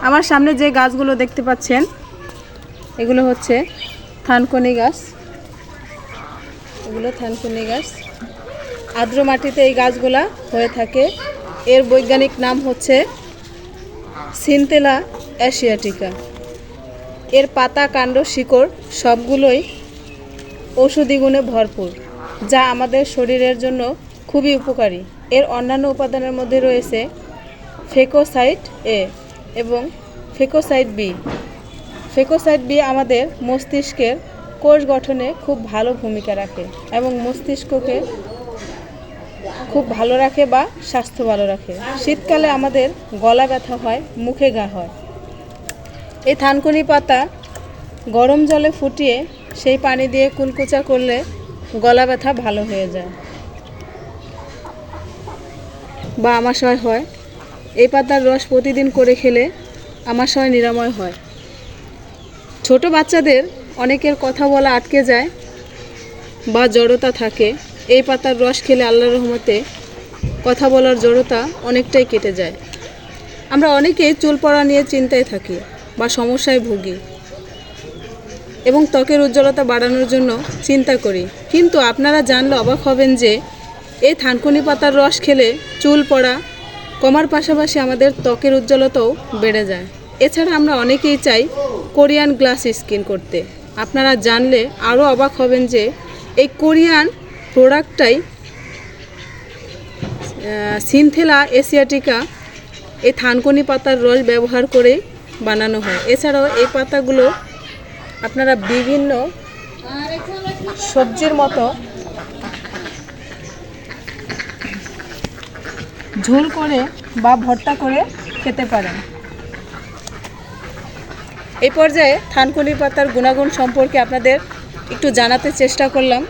আমার সামনে যে গাছগুলো দেখতে পাচ্ছেন এগুলো হচ্ছে থানকুনি গাছ। এগুলো থানকুনি গাছ। আর্দ্র মাটিতে এই গাছগুলা হয়ে থাকে। এর বৈজ্ঞানিক নাম হচ্ছে সিনথেলা এশিয়াটিকা। এর পাতা, কাণ্ড, শিকড় সবগুলোই ঔষধি গুণে ভরপুর, যা আমাদের শরীরের জন্য খুবই উপকারী। এর অন্যান্য উপাদানের মধ্যে রয়েছে ফেকোসাইট এ এবং ফেকোসাইট বি। ফেকোসাইট বি আমাদের মস্তিষ্কের কোষ গঠনে খুব ভালো ভূমিকা রাখে এবং মস্তিষ্ককে খুব ভালো রাখে বা স্বাস্থ্য ভালো রাখে। শীতকালে আমাদের গলা ব্যথা হয়, মুখে ঘা হয়। এই থানকুনি পাতা গরম জলে ফুটিয়ে সেই পানি দিয়ে কুলকুচা করলে গলা ব্যথা ভালো হয়ে যায় বা আমাশয় হয়। এই পাতার রস প্রতিদিন করে খেলে আমাশয় নিরাময় হয়। ছোট বাচ্চাদের অনেকের কথা বলা আটকে যায় বা জড়তা থাকে, এই পাতার রস খেলে আল্লাহর রহমতে কথা বলার জড়তা অনেকটাই কেটে যায়। আমরা অনেকেই চুল পড়া নিয়ে চিন্তায় থাকি বা সমস্যায় ভুগি এবং ত্বকের উজ্জ্বলতা বাড়ানোর জন্য চিন্তা করি, কিন্তু আপনারা জানলে অবাক হবেন যে এই থানকুনি পাতার রস খেলে চুল পড়া কমার পাশাপাশি আমাদের ত্বকের উজ্জ্বলতাও বেড়ে যায়। এছাড়া আমরা অনেকেই চাই কোরিয়ান গ্লাস স্কিন করতে। আপনারা জানলে আরও অবাক হবেন যে এই কোরিয়ান প্রোডাক্টটাই সিনথেলা এশিয়াটিকা এই থানকুনি পাতার রস ব্যবহার করে বানানো হয়। এছাড়াও এই পাতাগুলো আপনারা বিভিন্ন সবজির মতো ঝোল করে বা ভর্তা করে খেতে পারেন। এই পর্যায়ে থানকুনি পাতার গুণাগুণ সম্পর্কে আপনাদের একটু জানাতে চেষ্টা করলাম।